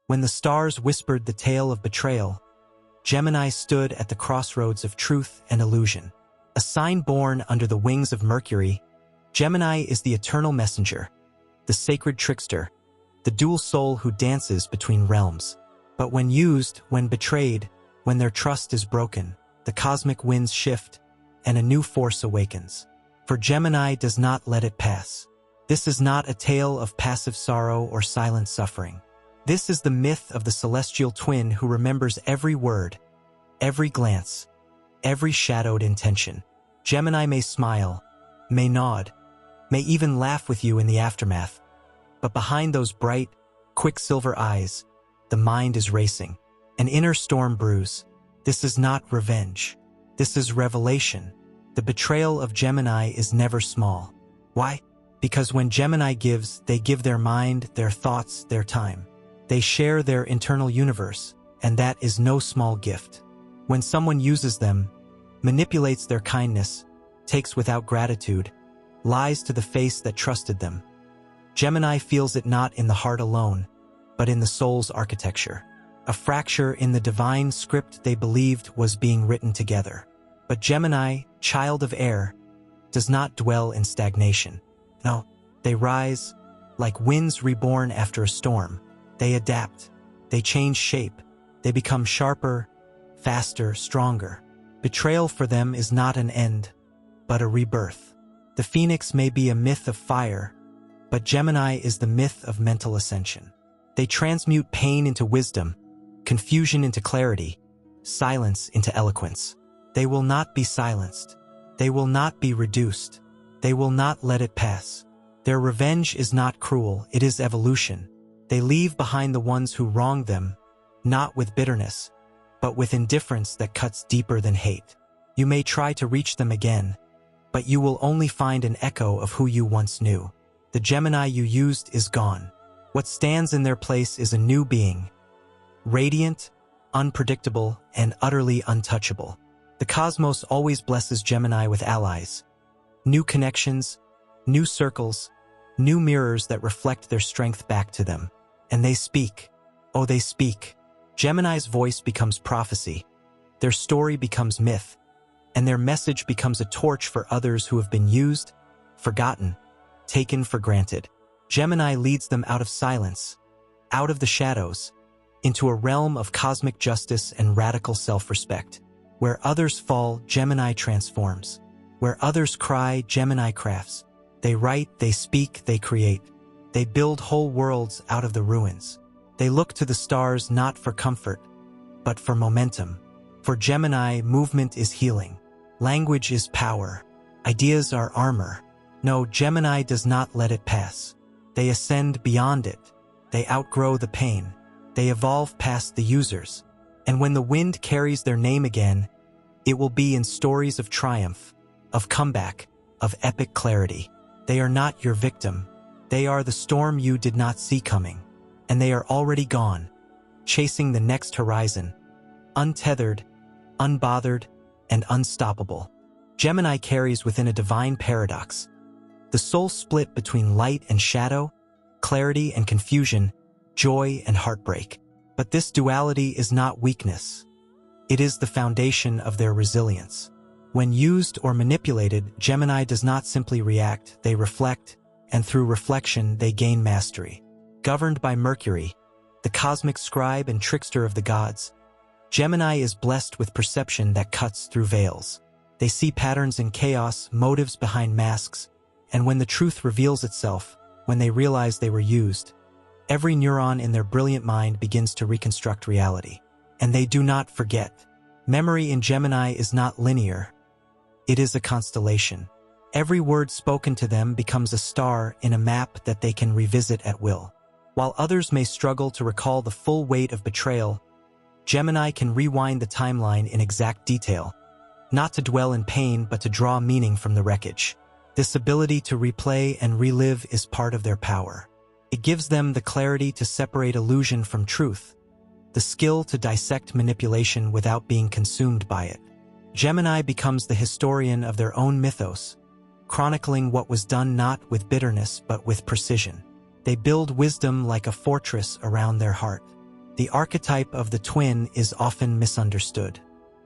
When the stars whispered the tale of betrayal, Gemini stood at the crossroads of truth and illusion. A sign born under the wings of Mercury, Gemini is the eternal messenger, the sacred trickster, the dual soul who dances between realms. But when used, when betrayed, when their trust is broken, the cosmic winds shift, and a new force awakens. For Gemini does not let it pass. This is not a tale of passive sorrow or silent suffering. This is the myth of the celestial twin who remembers every word, every glance, every shadowed intention. Gemini may smile, may nod, may even laugh with you in the aftermath. But behind those bright, quicksilver eyes, the mind is racing. An inner storm brews. This is not revenge. This is revelation. The betrayal of Gemini is never small. Why? Because when Gemini gives, they give their mind, their thoughts, their time. They share their internal universe, and that is no small gift. When someone uses them, manipulates their kindness, takes without gratitude, lies to the face that trusted them, Gemini feels it not in the heart alone, but in the soul's architecture. A fracture in the divine script they believed was being written together. But Gemini, child of air, does not dwell in stagnation. No, they rise, like winds reborn after a storm. They adapt, they change shape, they become sharper, faster, stronger. Betrayal for them is not an end, but a rebirth. The phoenix may be a myth of fire, but Gemini is the myth of mental ascension. They transmute pain into wisdom, confusion into clarity, silence into eloquence. They will not be silenced. They will not be reduced. They will not let it pass. Their revenge is not cruel, it is evolution. They leave behind the ones who wronged them, not with bitterness, but with indifference that cuts deeper than hate. You may try to reach them again, but you will only find an echo of who you once knew. The Gemini you used is gone. What stands in their place is a new being, radiant, unpredictable, and utterly untouchable. The cosmos always blesses Gemini with allies, new connections, new circles, new mirrors that reflect their strength back to them. And they speak. Oh, they speak. Gemini's voice becomes prophecy, their story becomes myth, and their message becomes a torch for others who have been used, forgotten, taken for granted. Gemini leads them out of silence, out of the shadows, into a realm of cosmic justice and radical self-respect. Where others fall, Gemini transforms. Where others cry, Gemini crafts. They write, they speak, they create. They build whole worlds out of the ruins. They look to the stars not for comfort, but for momentum. For Gemini, movement is healing. Language is power. Ideas are armor. No, Gemini does not let it pass. They ascend beyond it. They outgrow the pain. They evolve past the users. And when the wind carries their name again, it will be in stories of triumph, of comeback, of epic clarity. They are not your victim. They are the storm you did not see coming. And they are already gone, chasing the next horizon, untethered, unbothered, and unstoppable. Gemini carries within a divine paradox. The soul split between light and shadow, clarity and confusion, joy and heartbreak. But this duality is not weakness. It is the foundation of their resilience. When used or manipulated, Gemini does not simply react, they reflect, and through reflection they gain mastery. Governed by Mercury, the cosmic scribe and trickster of the gods, Gemini is blessed with perception that cuts through veils. They see patterns in chaos, motives behind masks, and when the truth reveals itself, when they realize they were used, every neuron in their brilliant mind begins to reconstruct reality. And they do not forget. Memory in Gemini is not linear. It is a constellation. Every word spoken to them becomes a star in a map that they can revisit at will. While others may struggle to recall the full weight of betrayal, Gemini can rewind the timeline in exact detail, not to dwell in pain but to draw meaning from the wreckage. This ability to replay and relive is part of their power. It gives them the clarity to separate illusion from truth, the skill to dissect manipulation without being consumed by it. Gemini becomes the historian of their own mythos, chronicling what was done not with bitterness but with precision. They build wisdom like a fortress around their heart. The archetype of the twin is often misunderstood.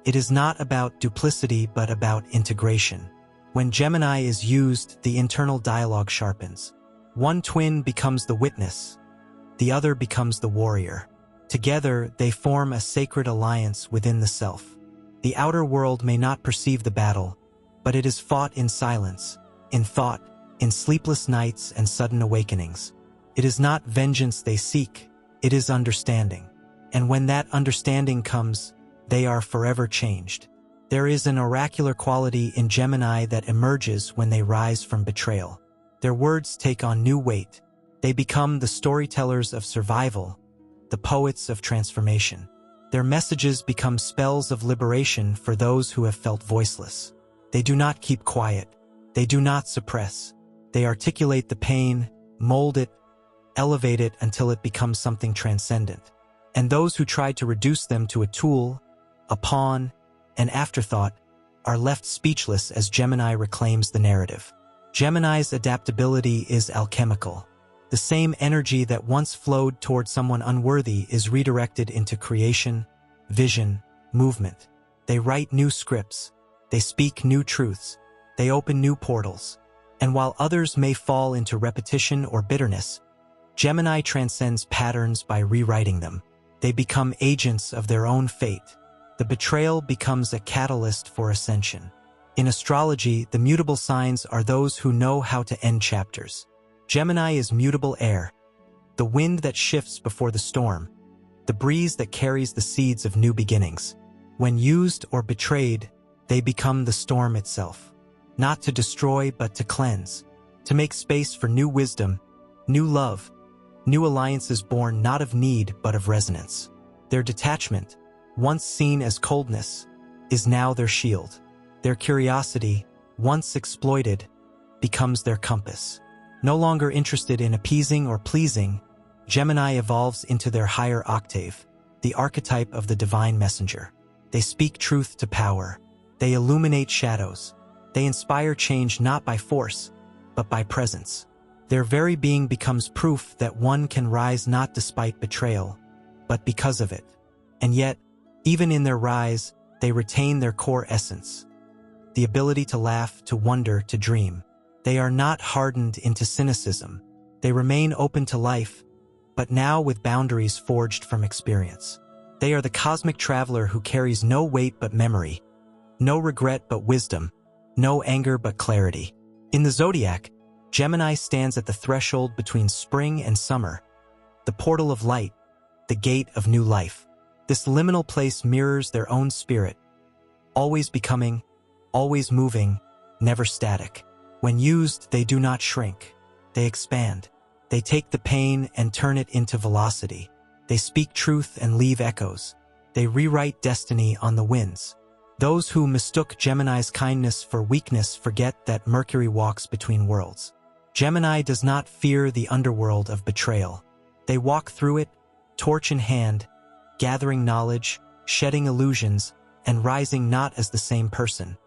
It is not about duplicity but about integration. When Gemini is used, the internal dialogue sharpens. One twin becomes the witness, the other becomes the warrior. Together, they form a sacred alliance within the self. The outer world may not perceive the battle, but it is fought in silence, in thought, in sleepless nights and sudden awakenings. It is not vengeance they seek, it is understanding. And when that understanding comes, they are forever changed. There is an oracular quality in Gemini that emerges when they rise from betrayal. Their words take on new weight. They become the storytellers of survival, the poets of transformation. Their messages become spells of liberation for those who have felt voiceless. They do not keep quiet. They do not suppress. They articulate the pain, mold it, elevate it until it becomes something transcendent. And those who try to reduce them to a tool, a pawn, an afterthought, are left speechless as Gemini reclaims the narrative. Gemini's adaptability is alchemical. The same energy that once flowed toward someone unworthy is redirected into creation, vision, movement. They write new scripts. They speak new truths. They open new portals. And while others may fall into repetition or bitterness, Gemini transcends patterns by rewriting them. They become agents of their own fate. The betrayal becomes a catalyst for ascension. In astrology, the mutable signs are those who know how to end chapters. Gemini is mutable air, the wind that shifts before the storm, the breeze that carries the seeds of new beginnings. When used or betrayed, they become the storm itself. Not to destroy, but to cleanse, to make space for new wisdom, new love, new alliances born not of need but of resonance. Their detachment, once seen as coldness, is now their shield. Their curiosity, once exploited, becomes their compass. No longer interested in appeasing or pleasing, Gemini evolves into their higher octave, the archetype of the divine messenger. They speak truth to power. They illuminate shadows. They inspire change not by force, but by presence. Their very being becomes proof that one can rise not despite betrayal, but because of it. And yet, even in their rise, they retain their core essence. The ability to laugh, to wonder, to dream. They are not hardened into cynicism. They remain open to life, but now with boundaries forged from experience. They are the cosmic traveler who carries no weight but memory, no regret but wisdom, no anger but clarity. In the zodiac, Gemini stands at the threshold between spring and summer, the portal of light, the gate of new life. This liminal place mirrors their own spirit, always becoming, always moving, never static. When used, they do not shrink. They expand. They take the pain and turn it into velocity. They speak truth and leave echoes. They rewrite destiny on the winds. Those who mistook Gemini's kindness for weakness forget that Mercury walks between worlds. Gemini does not fear the underworld of betrayal. They walk through it, torch in hand, gathering knowledge, shedding illusions, and rising not as the same person,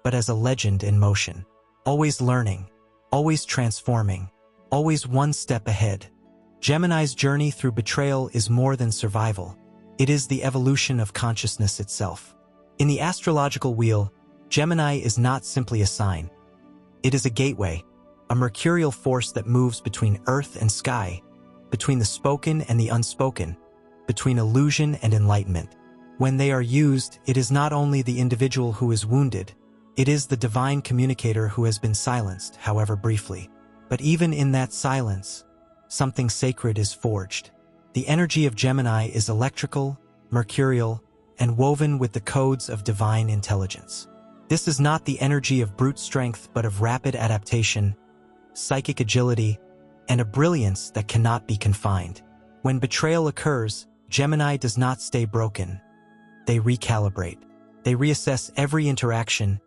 but as a legend in motion. Always learning, always transforming, always one step ahead. Gemini's journey through betrayal is more than survival. It is the evolution of consciousness itself. In the astrological wheel, Gemini is not simply a sign. It is a gateway, a mercurial force that moves between earth and sky, between the spoken and the unspoken, between illusion and enlightenment. When they are used, it is not only the individual who is wounded, it is the divine communicator who has been silenced, however briefly. But even in that silence, something sacred is forged. The energy of Gemini is electrical, mercurial, and woven with the codes of divine intelligence. This is not the energy of brute strength but of rapid adaptation, psychic agility, and a brilliance that cannot be confined. When betrayal occurs, Gemini does not stay broken. They recalibrate. They reassess every interaction,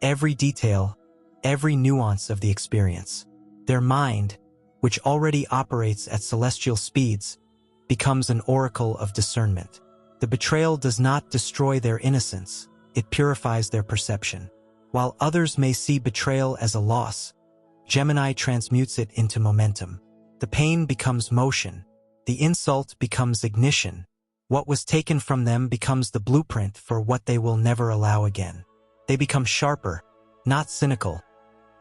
every detail, every nuance of the experience. Their mind, which already operates at celestial speeds, becomes an oracle of discernment. The betrayal does not destroy their innocence, it purifies their perception. While others may see betrayal as a loss, Gemini transmutes it into momentum. The pain becomes motion, The insult becomes ignition. What was taken from them becomes the blueprint for what they will never allow again. They become sharper, not cynical,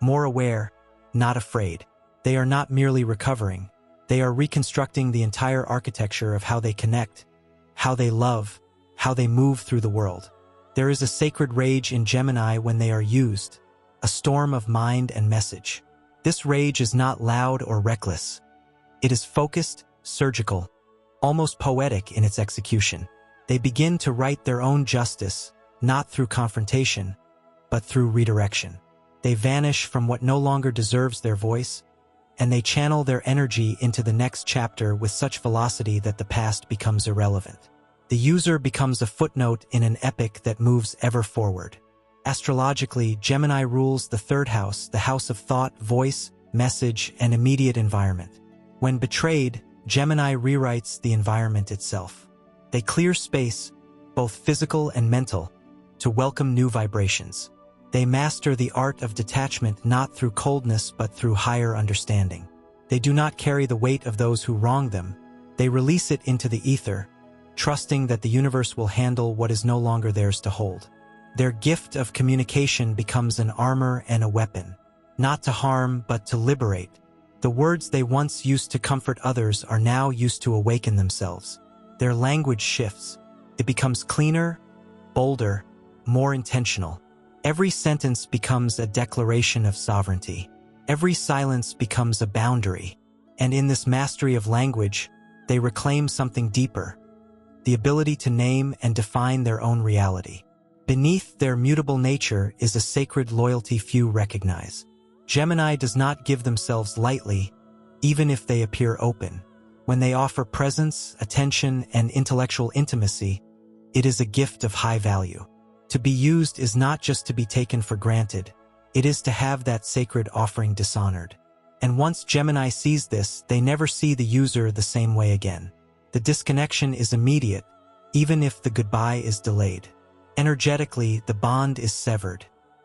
more aware, not afraid. They are not merely recovering. They are reconstructing the entire architecture of how they connect, how they love, how they move through the world. There is a sacred rage in Gemini when they are used, a storm of mind and message. This rage is not loud or reckless. It is focused, surgical, almost poetic in its execution. They begin to write their own justice, not through confrontation, but through redirection. They vanish from what no longer deserves their voice, and they channel their energy into the next chapter with such velocity that the past becomes irrelevant. The user becomes a footnote in an epic that moves ever forward. Astrologically, Gemini rules the third house, the house of thought, voice, message, and immediate environment. When betrayed, Gemini rewrites the environment itself. They clear space, both physical and mental, to welcome new vibrations. They master the art of detachment not through coldness but through higher understanding. They do not carry the weight of those who wrong them. They release it into the ether, trusting that the universe will handle what is no longer theirs to hold. Their gift of communication becomes an armor and a weapon, not to harm but to liberate. The words they once used to comfort others are now used to awaken themselves. Their language shifts. It becomes cleaner, bolder, more intentional. Every sentence becomes a declaration of sovereignty. Every silence becomes a boundary. And in this mastery of language, they reclaim something deeper, the ability to name and define their own reality. Beneath their mutable nature is a sacred loyalty few recognize. Gemini does not give themselves lightly, even if they appear open. When they offer presence, attention, and intellectual intimacy, it is a gift of high value. To be used is not just to be taken for granted, it is to have that sacred offering dishonored. And once Gemini sees this, they never see the user the same way again. The disconnection is immediate, even if the goodbye is delayed. Energetically, the bond is severed.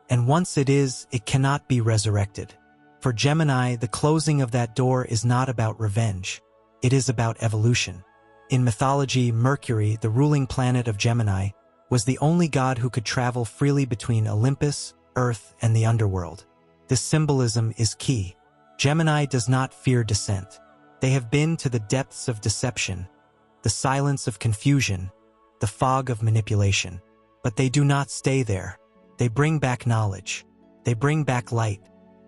And once it is, it cannot be resurrected. For Gemini, the closing of that door is not about revenge. It is about evolution. In mythology, Mercury, the ruling planet of Gemini, was the only god who could travel freely between Olympus, Earth, and the underworld. This symbolism is key. Gemini does not fear descent. They have been to the depths of deception, the silence of confusion, the fog of manipulation. But they do not stay there. They bring back knowledge. They bring back light.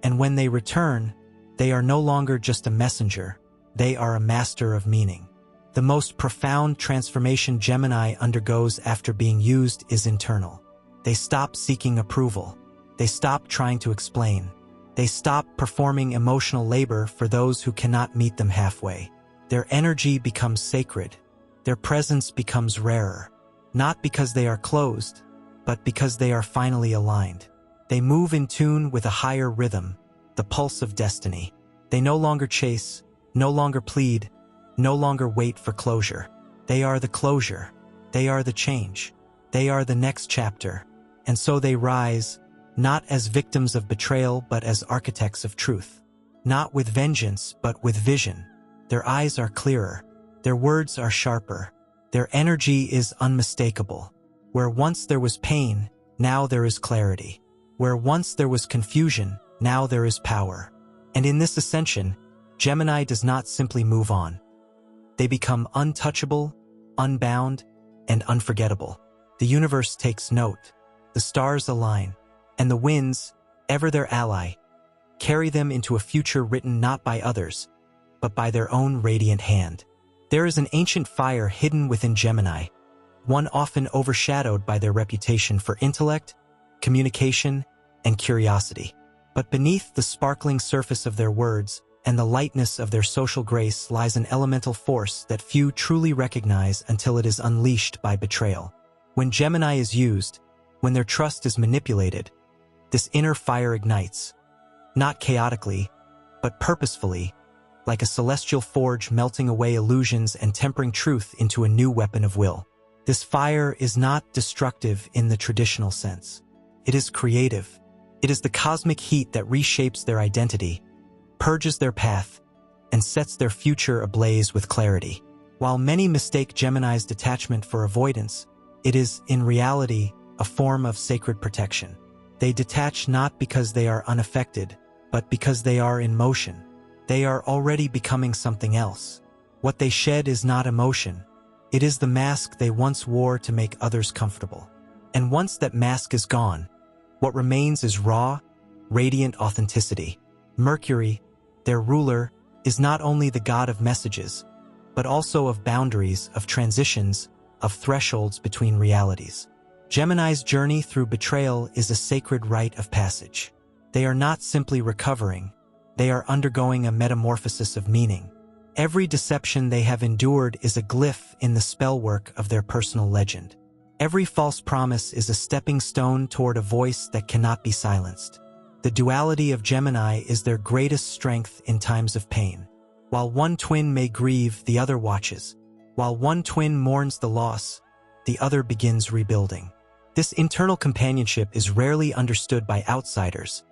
And when they return, they are no longer just a messenger. They are a master of meaning. The most profound transformation Gemini undergoes after being used is internal. They stop seeking approval. They stop trying to explain. They stop performing emotional labor for those who cannot meet them halfway. Their energy becomes sacred. Their presence becomes rarer. Not because they are closed, but because they are finally aligned. They move in tune with a higher rhythm, the pulse of destiny. They no longer chase, no longer plead, no longer wait for closure. They are the closure. They are the change. They are the next chapter. And so they rise, not as victims of betrayal, but as architects of truth. Not with vengeance, but with vision. Their eyes are clearer. Their words are sharper. Their energy is unmistakable. Where once there was pain, now there is clarity. Where once there was confusion, now there is power. And in this ascension, Gemini does not simply move on. They become untouchable, unbound, and unforgettable. The universe takes note. The stars align. And the winds, ever their ally, carry them into a future written not by others, but by their own radiant hand. There is an ancient fire hidden within Gemini, one often overshadowed by their reputation for intellect, communication, and curiosity. But beneath the sparkling surface of their words and the lightness of their social grace lies an elemental force that few truly recognize until it is unleashed by betrayal. When Gemini is used, when their trust is manipulated, this inner fire ignites, not chaotically, but purposefully, like a celestial forge melting away illusions and tempering truth into a new weapon of will. This fire is not destructive in the traditional sense. It is creative. It is the cosmic heat that reshapes their identity, purges their path, and sets their future ablaze with clarity. While many mistake Gemini's detachment for avoidance, it is, in reality, a form of sacred protection. They detach not because they are unaffected, but because they are in motion. They are already becoming something else. What they shed is not emotion. It is the mask they once wore to make others comfortable. And once that mask is gone, what remains is raw, radiant authenticity. Mercury, their ruler, is not only the god of messages, but also of boundaries, of transitions, of thresholds between realities. Gemini's journey through betrayal is a sacred rite of passage. They are not simply recovering, they are undergoing a metamorphosis of meaning. Every deception they have endured is a glyph in the spellwork of their personal legend. Every false promise is a stepping stone toward a voice that cannot be silenced. The duality of Gemini is their greatest strength in times of pain. While one twin may grieve, the other watches. While one twin mourns the loss, the other begins rebuilding. This internal companionship is rarely understood by outsiders,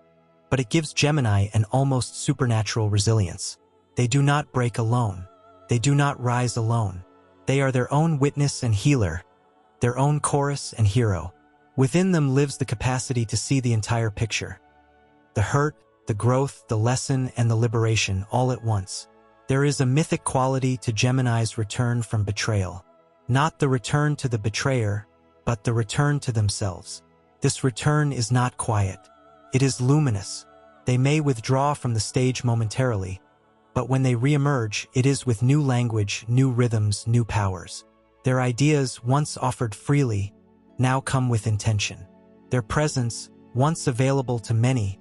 but it gives Gemini an almost supernatural resilience. They do not break alone. They do not rise alone. They are their own witness and healer, their own chorus and hero. Within them lives the capacity to see the entire picture. The hurt, the growth, the lesson, and the liberation all at once. There is a mythic quality to Gemini's return from betrayal. Not the return to the betrayer, but the return to themselves. This return is not quiet. It is luminous. They may withdraw from the stage momentarily, but when they reemerge, it is with new language, new rhythms, new powers. Their ideas, once offered freely, now come with intention. Their presence, once available to many,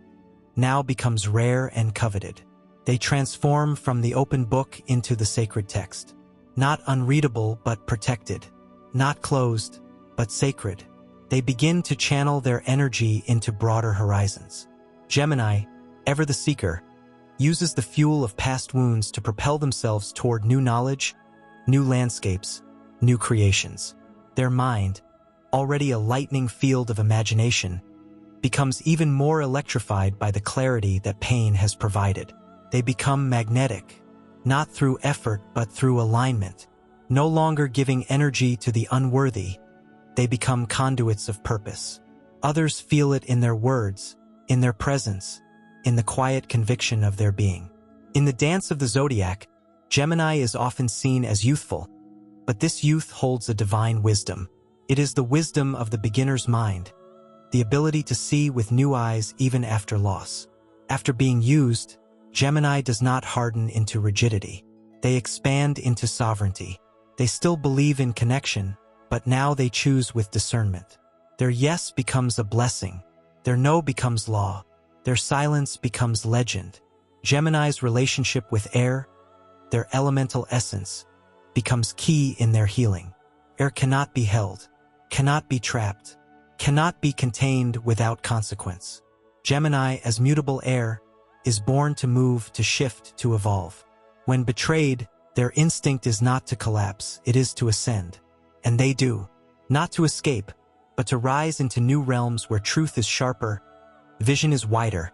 now becomes rare and coveted. They transform from the open book into the sacred text. Not unreadable, but protected. Not closed, but sacred. They begin to channel their energy into broader horizons. Gemini, ever the seeker, uses the fuel of past wounds to propel themselves toward new knowledge, new landscapes, new creations. Their mind, already a lightning field of imagination, becomes even more electrified by the clarity that pain has provided. They become magnetic, not through effort but through alignment. No longer giving energy to the unworthy, they become conduits of purpose. Others feel it in their words, in their presence, in the quiet conviction of their being. In the dance of the zodiac, Gemini is often seen as youthful, but this youth holds a divine wisdom. It is the wisdom of the beginner's mind, the ability to see with new eyes even after loss. After being used, Gemini does not harden into rigidity. They expand into sovereignty. They still believe in connection, but now they choose with discernment. Their yes becomes a blessing. Their no becomes law. Their silence becomes legend. Gemini's relationship with air, their elemental essence, becomes key in their healing. Air cannot be held, cannot be trapped, cannot be contained without consequence. Gemini, as mutable air, is born to move, to shift, to evolve. When betrayed, their instinct is not to collapse, it is to ascend. And they do, not to escape, but to rise into new realms where truth is sharper, vision is wider,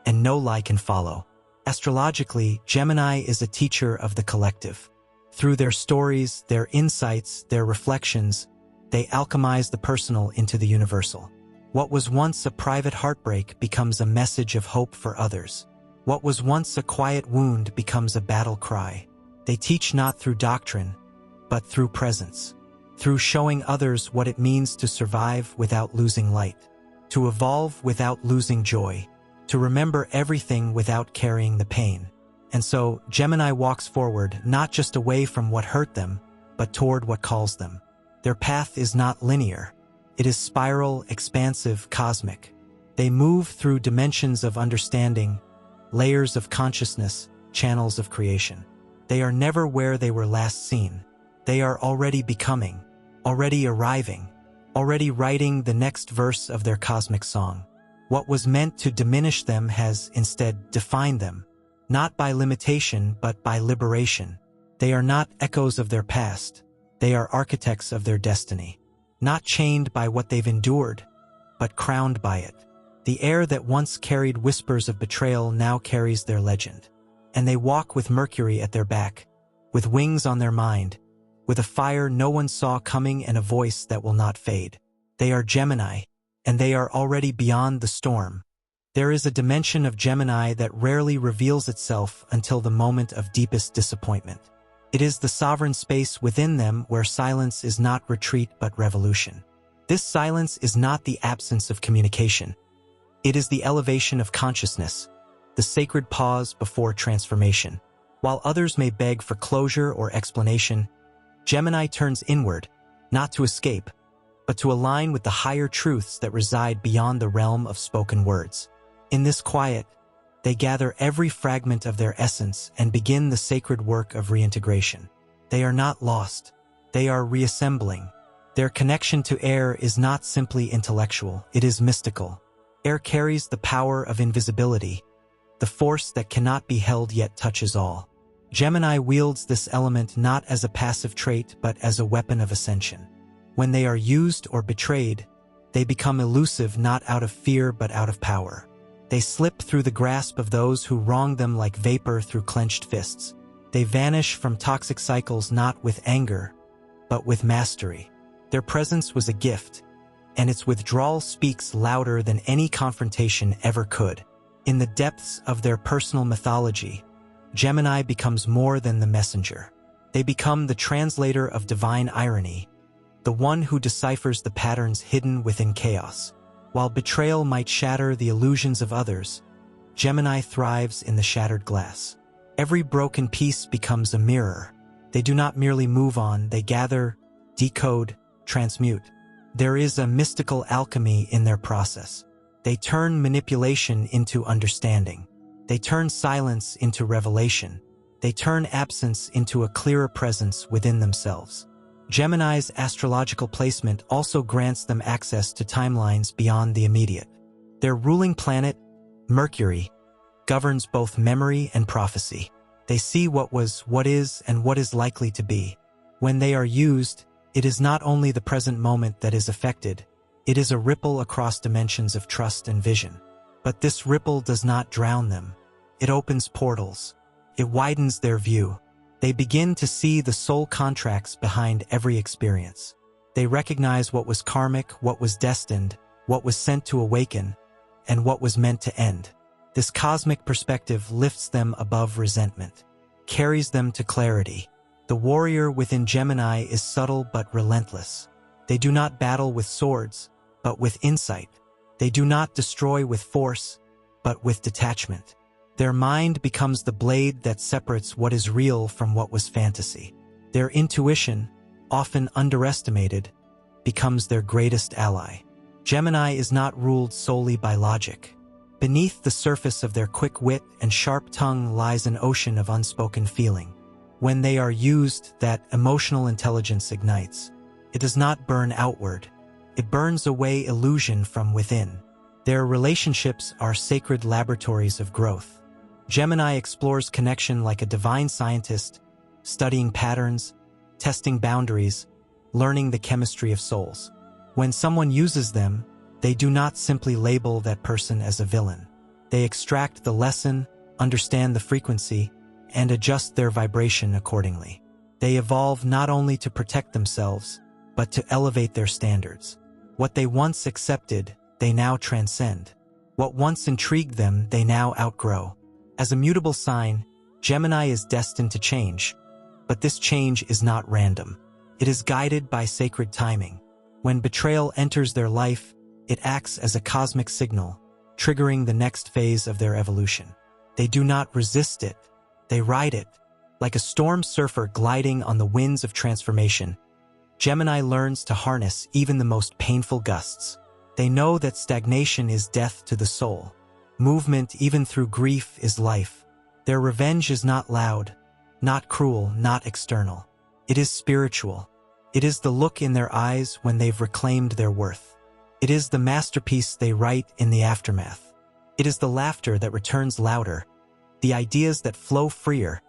and no lie can follow. Astrologically, Gemini is a teacher of the collective. Through their stories, their insights, their reflections, they alchemize the personal into the universal. What was once a private heartbreak becomes a message of hope for others. What was once a quiet wound becomes a battle cry. They teach not through doctrine, but through presence. Through showing others what it means to survive without losing light, to evolve without losing joy, to remember everything without carrying the pain. And so, Gemini walks forward, not just away from what hurt them, but toward what calls them. Their path is not linear. It is spiral, expansive, cosmic. They move through dimensions of understanding, layers of consciousness, channels of creation. They are never where they were last seen. They are already becoming, already arriving, already writing the next verse of their cosmic song. What was meant to diminish them has instead defined them, not by limitation but by liberation. They are not echoes of their past. They are architects of their destiny, not chained by what they've endured, but crowned by it. The air that once carried whispers of betrayal now carries their legend. and they walk with Mercury at their back, with wings on their mind, with a fire no one saw coming and a voice that will not fade. They are Gemini, and they are already beyond the storm. There is a dimension of Gemini that rarely reveals itself until the moment of deepest disappointment. It is the sovereign space within them where silence is not retreat but revolution. This silence is not the absence of communication. It is the elevation of consciousness, the sacred pause before transformation. While others may beg for closure or explanation, Gemini turns inward, not to escape, but to align with the higher truths that reside beyond the realm of spoken words. In this quiet, they gather every fragment of their essence and begin the sacred work of reintegration. They are not lost. They are reassembling. Their connection to air is not simply intellectual, it is mystical. Air carries the power of invisibility, the force that cannot be held yet touches all. Gemini wields this element not as a passive trait but as a weapon of ascension. When they are used or betrayed, they become elusive not out of fear but out of power. They slip through the grasp of those who wrong them like vapor through clenched fists. They vanish from toxic cycles not with anger, but with mastery. Their presence was a gift, and its withdrawal speaks louder than any confrontation ever could. In the depths of their personal mythology, Gemini becomes more than the messenger. They become the translator of divine irony, the one who deciphers the patterns hidden within chaos. While betrayal might shatter the illusions of others, Gemini thrives in the shattered glass. Every broken piece becomes a mirror. They do not merely move on, they gather, decode, transmute. There is a mystical alchemy in their process. They turn manipulation into understanding. They turn silence into revelation. They turn absence into a clearer presence within themselves. Gemini's astrological placement also grants them access to timelines beyond the immediate. Their ruling planet, Mercury, governs both memory and prophecy. They see what was, what is, and what is likely to be. When they are used, it is not only the present moment that is affected, it is a ripple across dimensions of trust and vision. But this ripple does not drown them. It opens portals. It widens their view. They begin to see the soul contracts behind every experience. They recognize what was karmic, what was destined, what was sent to awaken, and what was meant to end. This cosmic perspective lifts them above resentment, carries them to clarity. The warrior within Gemini is subtle but relentless. They do not battle with swords, but with insight. They do not destroy with force, but with detachment. Their mind becomes the blade that separates what is real from what was fantasy. Their intuition, often underestimated, becomes their greatest ally. Gemini is not ruled solely by logic. Beneath the surface of their quick wit and sharp tongue lies an ocean of unspoken feeling. When they are used, that emotional intelligence ignites. It does not burn outward. It burns away illusion from within. Their relationships are sacred laboratories of growth. Gemini explores connection like a divine scientist, studying patterns, testing boundaries, learning the chemistry of souls. When someone uses them, they do not simply label that person as a villain. They extract the lesson, understand the frequency, and adjust their vibration accordingly. They evolve not only to protect themselves, but to elevate their standards. What they once accepted, they now transcend. What once intrigued them, they now outgrow. As a mutable sign, Gemini is destined to change, but this change is not random. It is guided by sacred timing. When betrayal enters their life, it acts as a cosmic signal, triggering the next phase of their evolution. They do not resist it, they ride it. Like a storm surfer gliding on the winds of transformation, Gemini learns to harness even the most painful gusts. They know that stagnation is death to the soul. Movement, even through grief, is life. Their revenge is not loud, not cruel, not external. It is spiritual. It is the look in their eyes when they've reclaimed their worth. It is the masterpiece they write in the aftermath. It is the laughter that returns louder, the ideas that flow freer,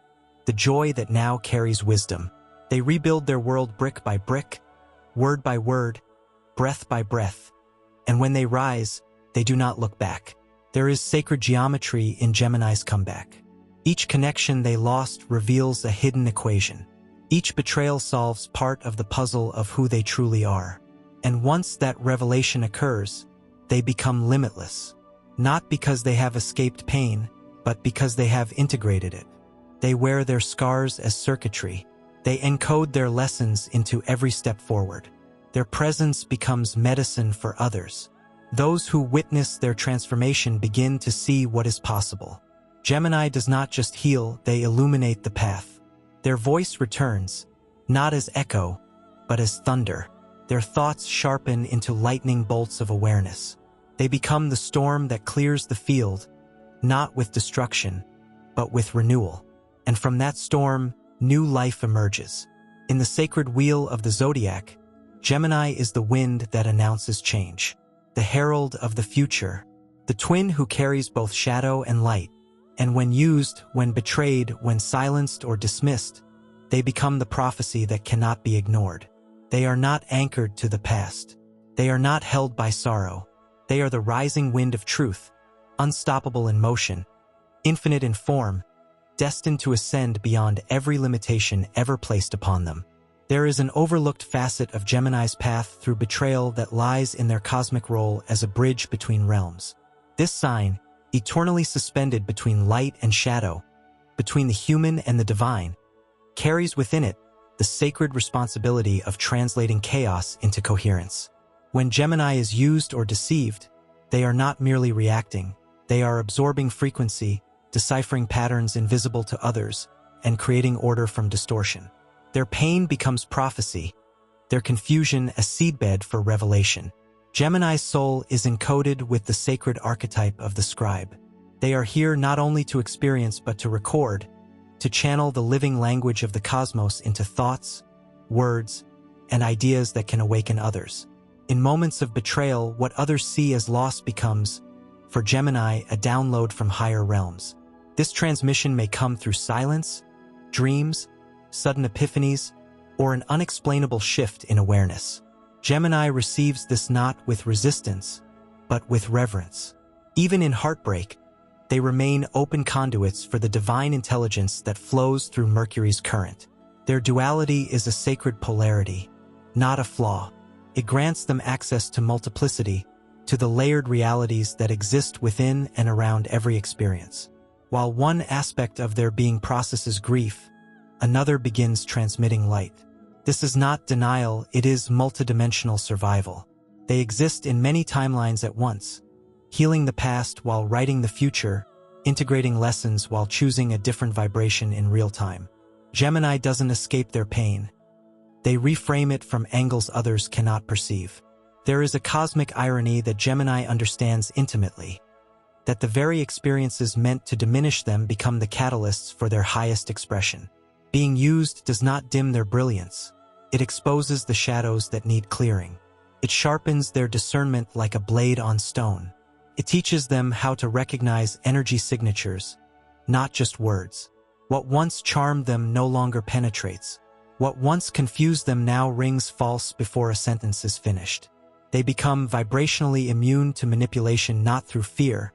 the joy that now carries wisdom. They rebuild their world brick by brick, word by word, breath by breath. And when they rise, they do not look back. There is sacred geometry in Gemini's comeback. Each connection they lost reveals a hidden equation. Each betrayal solves part of the puzzle of who they truly are. And once that revelation occurs, they become limitless. Not because they have escaped pain, but because they have integrated it. They wear their scars as circuitry. They encode their lessons into every step forward. Their presence becomes medicine for others. Those who witness their transformation begin to see what is possible. Gemini does not just heal, they illuminate the path. Their voice returns, not as echo, but as thunder. Their thoughts sharpen into lightning bolts of awareness. They become the storm that clears the field, not with destruction, but with renewal. And from that storm, new life emerges. In the sacred wheel of the zodiac, Gemini is the wind that announces change, the herald of the future, the twin who carries both shadow and light. And when used, when betrayed, when silenced or dismissed, they become the prophecy that cannot be ignored. They are not anchored to the past. They are not held by sorrow. They are the rising wind of truth, unstoppable in motion, infinite in form, destined to ascend beyond every limitation ever placed upon them. There is an overlooked facet of Gemini's path through betrayal that lies in their cosmic role as a bridge between realms. This sign, eternally suspended between light and shadow, between the human and the divine, carries within it the sacred responsibility of translating chaos into coherence. When Gemini is used or deceived, they are not merely reacting, they are absorbing frequency, deciphering patterns invisible to others, and creating order from distortion. Their pain becomes prophecy, their confusion a seedbed for revelation. Gemini's soul is encoded with the sacred archetype of the scribe. They are here not only to experience but to record, to channel the living language of the cosmos into thoughts, words, and ideas that can awaken others. In moments of betrayal, what others see as loss becomes, for Gemini, a download from higher realms. This transmission may come through silence, dreams, sudden epiphanies, or an unexplainable shift in awareness. Gemini receives this not with resistance, but with reverence. Even in heartbreak, they remain open conduits for the divine intelligence that flows through Mercury's current. Their duality is a sacred polarity, not a flaw. It grants them access to multiplicity, to the layered realities that exist within and around every experience. While one aspect of their being processes grief, another begins transmitting light. This is not denial, it is multidimensional survival. They exist in many timelines at once, healing the past while writing the future, integrating lessons while choosing a different vibration in real time. Gemini doesn't escape their pain. They reframe it from angles others cannot perceive. There is a cosmic irony that Gemini understands intimately, that the very experiences meant to diminish them become the catalysts for their highest expression. Being used does not dim their brilliance. It exposes the shadows that need clearing. It sharpens their discernment like a blade on stone. It teaches them how to recognize energy signatures, not just words. What once charmed them no longer penetrates. What once confused them now rings false before a sentence is finished. They become vibrationally immune to manipulation not through fear,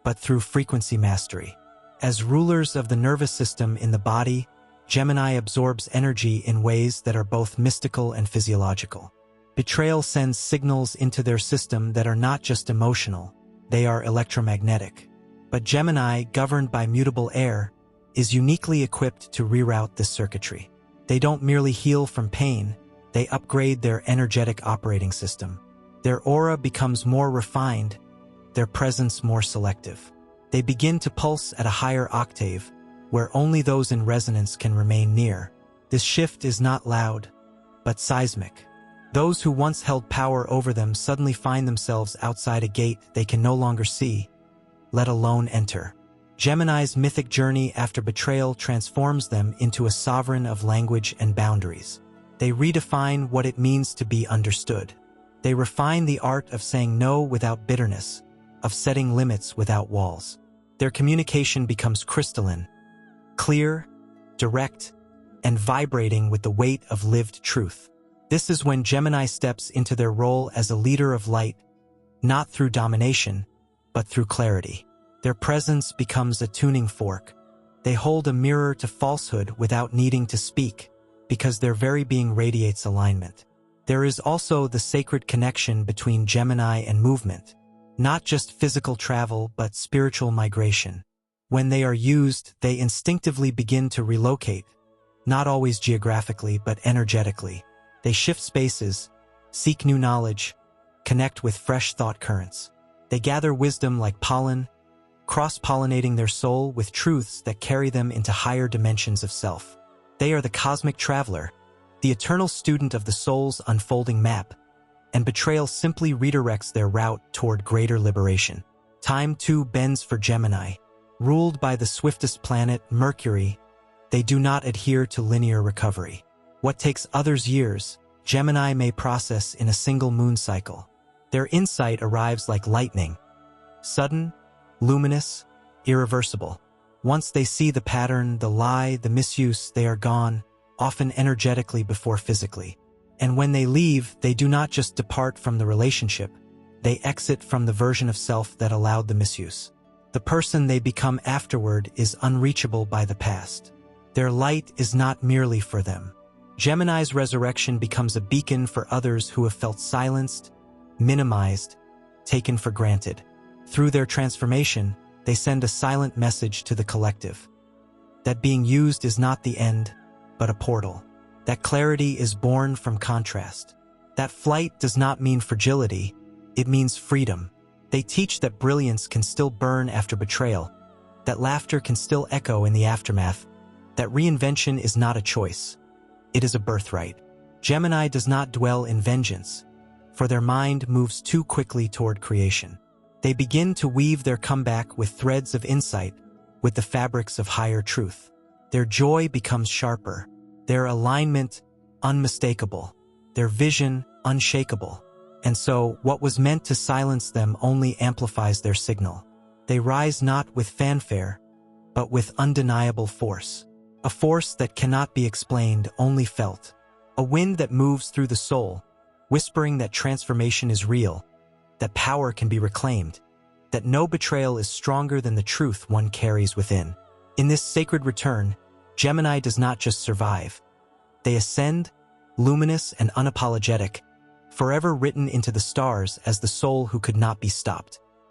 but through frequency mastery. As rulers of the nervous system in the body, Gemini absorbs energy in ways that are both mystical and physiological. Betrayal sends signals into their system that are not just emotional, they are electromagnetic. But Gemini, governed by mutable air, is uniquely equipped to reroute this circuitry. They don't merely heal from pain, they upgrade their energetic operating system. Their aura becomes more refined, their presence more selective. They begin to pulse at a higher octave, where only those in resonance can remain near. This shift is not loud, but seismic. Those who once held power over them suddenly find themselves outside a gate they can no longer see, let alone enter. Gemini's mythic journey after betrayal transforms them into a sovereign of language and boundaries. They redefine what it means to be understood. They refine the art of saying no without bitterness, of setting limits without walls. Their communication becomes crystalline, clear, direct, and vibrating with the weight of lived truth. This is when Gemini steps into their role as a leader of light, not through domination, but through clarity. Their presence becomes a tuning fork, They hold a mirror to falsehood without needing to speak, because their very being radiates alignment. There is also the sacred connection between Gemini and movement, not just physical travel but spiritual migration. When they are used, they instinctively begin to relocate, not always geographically but energetically. They shift spaces, seek new knowledge, connect with fresh thought currents. They gather wisdom like pollen, cross-pollinating their soul with truths that carry them into higher dimensions of self. They are the cosmic traveler, the eternal student of the soul's unfolding map, and betrayal simply redirects their route toward greater liberation. Time too bends for Gemini. Ruled by the swiftest planet, Mercury, they do not adhere to linear recovery. What takes others years, Gemini may process in a single moon cycle. Their insight arrives like lightning, sudden, luminous, irreversible. Once they see the pattern, the lie, the misuse, they are gone, often energetically before physically. And when they leave, they do not just depart from the relationship, they exit from the version of self that allowed the misuse. The person they become afterward is unreachable by the past. Their light is not merely for them. Gemini's resurrection becomes a beacon for others who have felt silenced, minimized, taken for granted. Through their transformation, they send a silent message to the collective. That being used is not the end, but a portal. That clarity is born from contrast. That flight does not mean fragility, it means freedom. They teach that brilliance can still burn after betrayal, that laughter can still echo in the aftermath, that reinvention is not a choice. It is a birthright. Gemini does not dwell in vengeance, for their mind moves too quickly toward creation. They begin to weave their comeback with threads of insight, with the fabrics of higher truth. Their joy becomes sharper, their alignment unmistakable, their vision unshakable. And so, what was meant to silence them only amplifies their signal. They rise not with fanfare, but with undeniable force. A force that cannot be explained, only felt. A wind that moves through the soul, whispering that transformation is real, that power can be reclaimed, that no betrayal is stronger than the truth one carries within. In this sacred return, Gemini does not just survive. They ascend, luminous and unapologetic, forever written into the stars as the soul who could not be stopped.